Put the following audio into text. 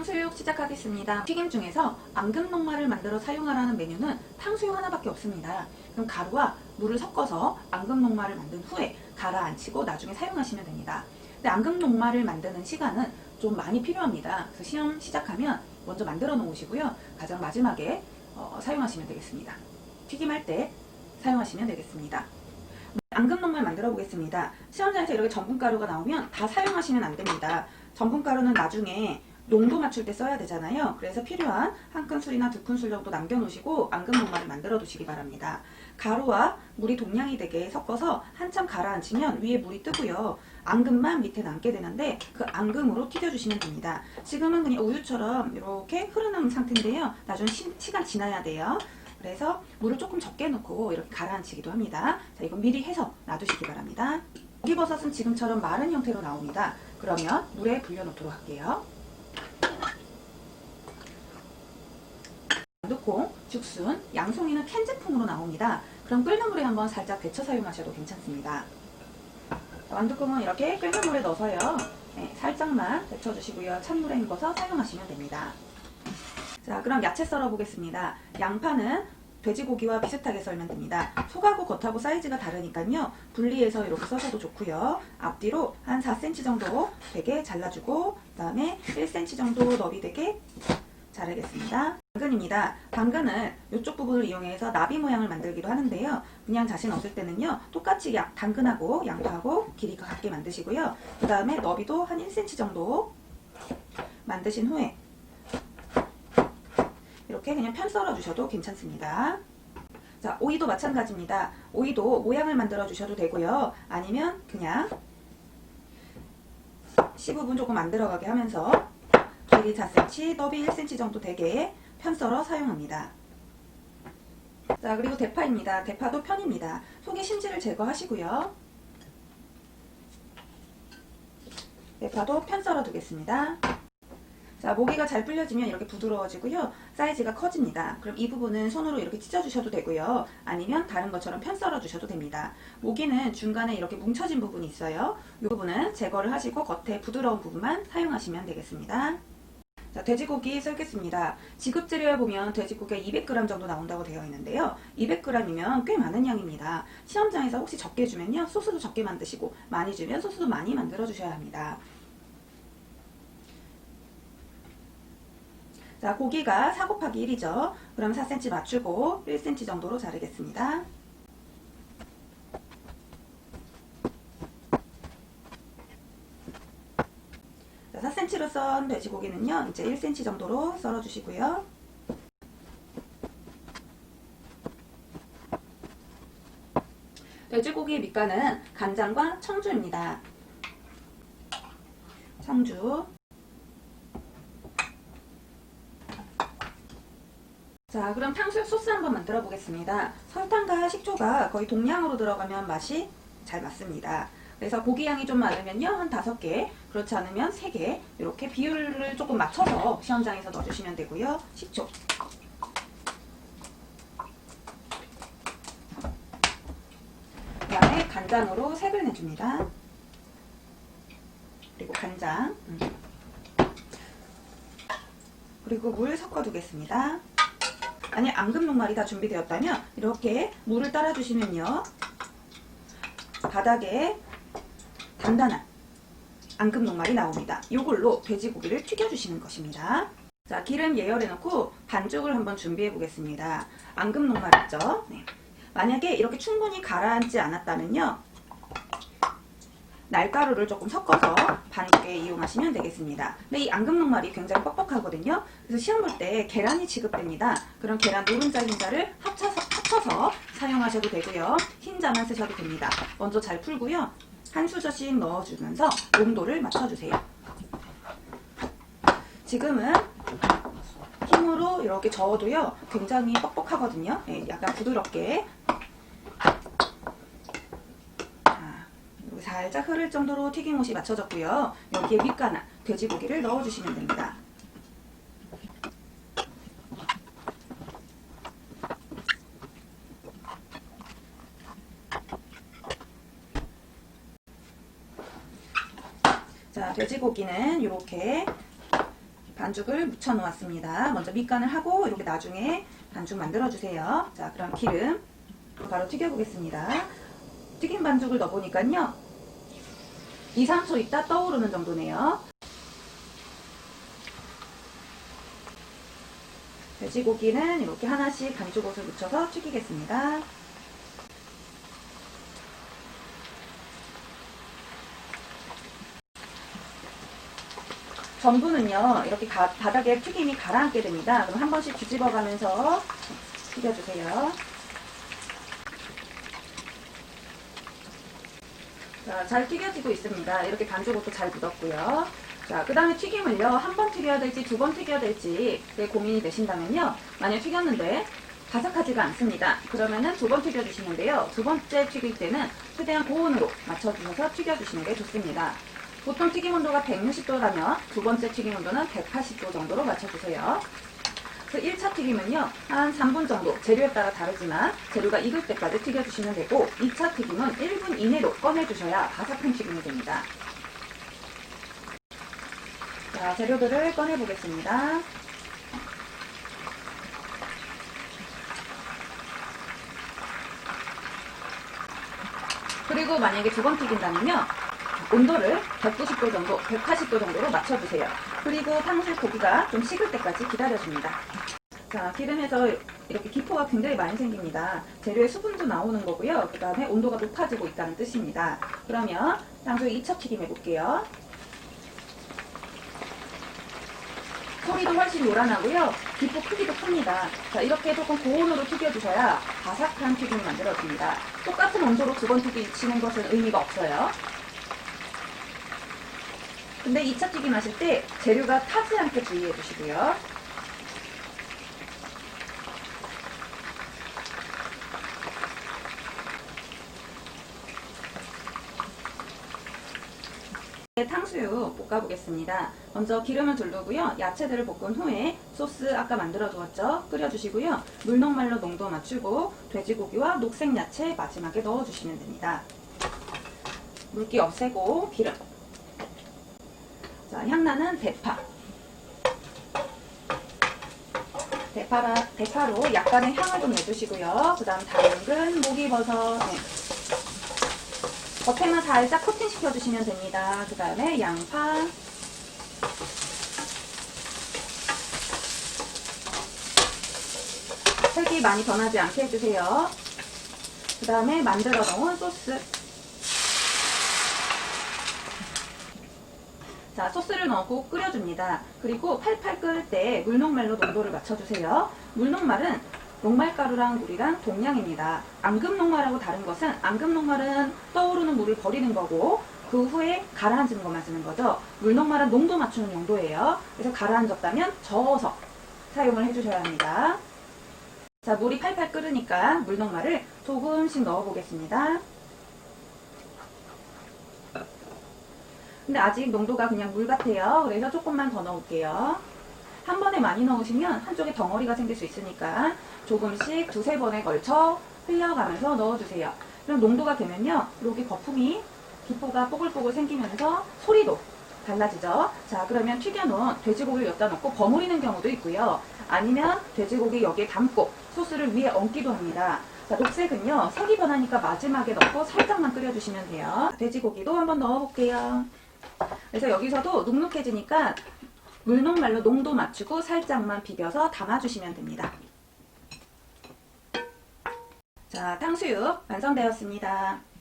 탕수육 시작하겠습니다. 튀김 중에서 앙금녹말을 만들어 사용하라는 메뉴는 탕수육 하나밖에 없습니다. 그럼 가루와 물을 섞어서 앙금녹말을 만든 후에 가라앉히고 나중에 사용하시면 됩니다. 근데 앙금녹말을 만드는 시간은 좀 많이 필요합니다. 그래서 시험 시작하면 먼저 만들어 놓으시고요. 가장 마지막에 사용하시면 되겠습니다. 튀김할 때 사용하시면 되겠습니다. 앙금녹말 만들어 보겠습니다. 시험장에서 이렇게 전분가루가 나오면 다 사용하시면 안 됩니다. 전분가루는 나중에 농도 맞출 때 써야 되잖아요. 그래서 필요한 한 큰술이나 두 큰술 정도 남겨놓으시고 앙금녹말을 만들어 두시기 바랍니다. 가루와 물이 동량이 되게 섞어서 한참 가라앉히면 위에 물이 뜨고요. 앙금만 밑에 남게 되는데 그 앙금으로 튀겨주시면 됩니다. 지금은 그냥 우유처럼 이렇게 흐르는 상태인데요. 나중에 시간 지나야 돼요. 그래서 물을 조금 적게 넣고 이렇게 가라앉히기도 합니다. 자, 이건 미리 해서 놔두시기 바랍니다. 고기버섯은 지금처럼 마른 형태로 나옵니다. 그러면 물에 불려놓도록 할게요. 완두콩, 죽순, 양송이는 캔 제품으로 나옵니다. 그럼 끓는 물에 한번 살짝 데쳐 사용하셔도 괜찮습니다. 완두콩은 이렇게 끓는 물에 넣어서요. 살짝만 데쳐주시고요. 찬물에 헹궈서 사용하시면 됩니다. 자, 그럼 야채 썰어 보겠습니다. 양파는 돼지고기와 비슷하게 썰면 됩니다. 속하고 겉하고 사이즈가 다르니까요. 분리해서 이렇게 써셔도 좋고요. 앞뒤로 한 4cm 정도 되게 잘라주고 그 다음에 1cm 정도 너비 되게 자르겠습니다. 당근입니다. 당근을 이쪽 부분을 이용해서 나비 모양을 만들기도 하는데요. 그냥 자신 없을 때는요. 똑같이 당근하고 양파하고 길이가 같게 만드시고요. 그 다음에 너비도 한 1cm 정도 만드신 후에 이렇게 그냥 편 썰어 주셔도 괜찮습니다. 자, 오이도 마찬가지입니다. 오이도 모양을 만들어 주셔도 되고요. 아니면 그냥 씨 부분 조금 안 들어가게 하면서 길이 4cm, 너비 1cm 정도 되게 편 썰어 사용합니다. 자, 그리고 대파입니다. 대파도 편입니다. 속의 심지를 제거하시고요. 대파도 편 썰어 두겠습니다. 자, 모기가 잘 불려지면 이렇게 부드러워지고요. 사이즈가 커집니다. 그럼 이 부분은 손으로 이렇게 찢어주셔도 되고요. 아니면 다른 것처럼 편 썰어주셔도 됩니다. 모기는 중간에 이렇게 뭉쳐진 부분이 있어요. 이 부분은 제거를 하시고 겉에 부드러운 부분만 사용하시면 되겠습니다. 자, 돼지고기 썰겠습니다. 지급재료에 보면 돼지고기가 200g 정도 나온다고 되어 있는데요. 200g이면 꽤 많은 양입니다. 시험장에서 혹시 적게 주면요. 소스도 적게 만드시고 많이 주면 소스도 많이 만들어 주셔야 합니다. 자, 고기가 4 곱하기 1이죠. 그럼 4cm 맞추고 1cm 정도로 자르겠습니다. 자, 4cm로 썬 돼지고기는요. 이제 1cm 정도로 썰어 주시고요. 돼지고기의 밑간은 간장과 청주입니다. 청주. 자, 그럼 탕수육 소스 한번 만들어 보겠습니다. 설탕과 식초가 거의 동량으로 들어가면 맛이 잘 맞습니다. 그래서 고기 양이 좀 많으면요, 한 5개, 그렇지 않으면 3개, 이렇게 비율을 조금 맞춰서 시험장에서 넣어주시면 되고요. 식초. 그 다음에 간장으로 색을 내줍니다. 그리고 간장. 그리고 물 섞어두겠습니다. 만약 앙금녹말이 다 준비되었다면 이렇게 물을 따라주시면요. 바닥에 단단한 앙금녹말이 나옵니다. 이걸로 돼지고기를 튀겨주시는 것입니다. 자, 기름 예열해 놓고 반죽을 한번 준비해 보겠습니다. 앙금녹말 있죠? 네. 만약에 이렇게 충분히 가라앉지 않았다면요. 날가루를 조금 섞어서 반죽에 이용하시면 되겠습니다. 근데 이 앙금녹말이 굉장히 뻑뻑하거든요. 그래서 시험 볼 때 계란이 지급됩니다. 그럼 계란 노른자 흰자를 합쳐서 사용하셔도 되고요. 흰자만 쓰셔도 됩니다. 먼저 잘 풀고요. 한 수저씩 넣어주면서 온도를 맞춰주세요. 지금은 힘으로 이렇게 저어도요. 굉장히 뻑뻑하거든요. 약간 부드럽게. 살짝 흐를 정도로 튀김옷이 맞춰졌고요. 여기에 밑간한 돼지고기를 넣어주시면 됩니다. 자, 돼지고기는 이렇게 반죽을 묻혀 놓았습니다. 먼저 밑간을 하고 이렇게 나중에 반죽 만들어 주세요. 자, 그럼 기름 바로 튀겨 보겠습니다. 튀김 반죽을 넣어 보니까요 2, 3초 있다 떠오르는 정도네요. 돼지고기는 이렇게 하나씩 반죽옷을 묻혀서 튀기겠습니다. 전분은요 이렇게 바닥에 튀김이 가라앉게 됩니다. 그럼 한 번씩 뒤집어 가면서 튀겨주세요. 자, 잘 튀겨지고 있습니다. 이렇게 반죽옷도 잘 묻었고요. 자, 그 다음에 튀김을요 한 번 튀겨야 될지 두 번 튀겨야 될지 고민이 되신다면요, 만약 튀겼는데 바삭하지가 않습니다. 그러면은 두 번 튀겨주시는데요, 두 번째 튀길 때는 최대한 고온으로 맞춰주셔서 튀겨주시는 게 좋습니다. 보통 튀김 온도가 160도라면 두 번째 튀김 온도는 180도 정도로 맞춰주세요. 그래서 1차 튀김은요 한 3분 정도, 재료에 따라 다르지만 재료가 익을 때까지 튀겨주시면 되고 2차 튀김은 1분 이내로 꺼내주셔야 바삭한 튀김이 됩니다. 자, 재료들을 꺼내보겠습니다. 그리고 만약에 두 번 튀긴다면요 온도를 190도 정도, 180도 정도로 맞춰주세요. 그리고 탕수육 고기가 좀 식을 때까지 기다려줍니다. 자, 기름에서 이렇게 기포가 굉장히 많이 생깁니다. 재료에 수분도 나오는 거고요. 그 다음에 온도가 높아지고 있다는 뜻입니다. 그러면 탕수육 2차 튀김 해볼게요. 소리도 훨씬 요란하고요. 기포 크기도 큽니다. 자, 이렇게 조금 고온으로 튀겨주셔야 바삭한 튀김이 만들어집니다. 똑같은 온도로 두 번 튀기시는 것은 의미가 없어요. 근데 2차 튀김 하실 때 재료가 타지 않게 주의해 주시고요. 탕수육 볶아보겠습니다. 먼저 기름을 두르고요. 야채들을 볶은 후에 소스 아까 만들어 두었죠? 끓여주시고요. 물녹말로 농도 맞추고 돼지고기와 녹색 야채 마지막에 넣어주시면 됩니다. 물기 없애고 기름. 자, 향나는 대파. 대파로 약간의 향을 좀 내주시고요. 그 다음 당근, 목이버섯. 네. 겉에만 살짝 코팅 시켜주시면 됩니다. 그 다음에 양파. 색이 많이 변하지 않게 해주세요. 그 다음에 만들어 놓은 소스. 자, 소스를 넣고 끓여줍니다. 그리고 팔팔 끓을 때 물녹말로 농도를 맞춰주세요. 물녹말은 녹말가루랑 물이랑 동량입니다. 앙금녹말하고 다른 것은 앙금녹말은 떠오르는 물을 버리는 거고 그 후에 가라앉는 것만 쓰는 거죠. 물녹말은 농도 맞추는 용도예요. 그래서 가라앉았다면 저어서 사용을 해주셔야 합니다. 자, 물이 팔팔 끓으니까 물녹말을 조금씩 넣어보겠습니다. 근데 아직 농도가 그냥 물 같아요. 그래서 조금만 더 넣을게요. 한 번에 많이 넣으시면 한쪽에 덩어리가 생길 수 있으니까 조금씩 두세 번에 걸쳐 흘려가면서 넣어주세요. 그럼 농도가 되면요, 여기 거품이, 기포가 뽀글뽀글 생기면서 소리도 달라지죠. 자, 그러면 튀겨놓은 돼지고기를 여기다 넣고 버무리는 경우도 있고요. 아니면 돼지고기 여기에 담고 소스를 위에 얹기도 합니다. 자, 녹색은요, 색이 변하니까 마지막에 넣고 살짝만 끓여주시면 돼요. 돼지고기도 한번 넣어볼게요. 그래서 여기서도 눅눅해지니까 물녹말로 농도 맞추고 살짝만 비벼서 담아주시면 됩니다. 자, 탕수육 완성되었습니다.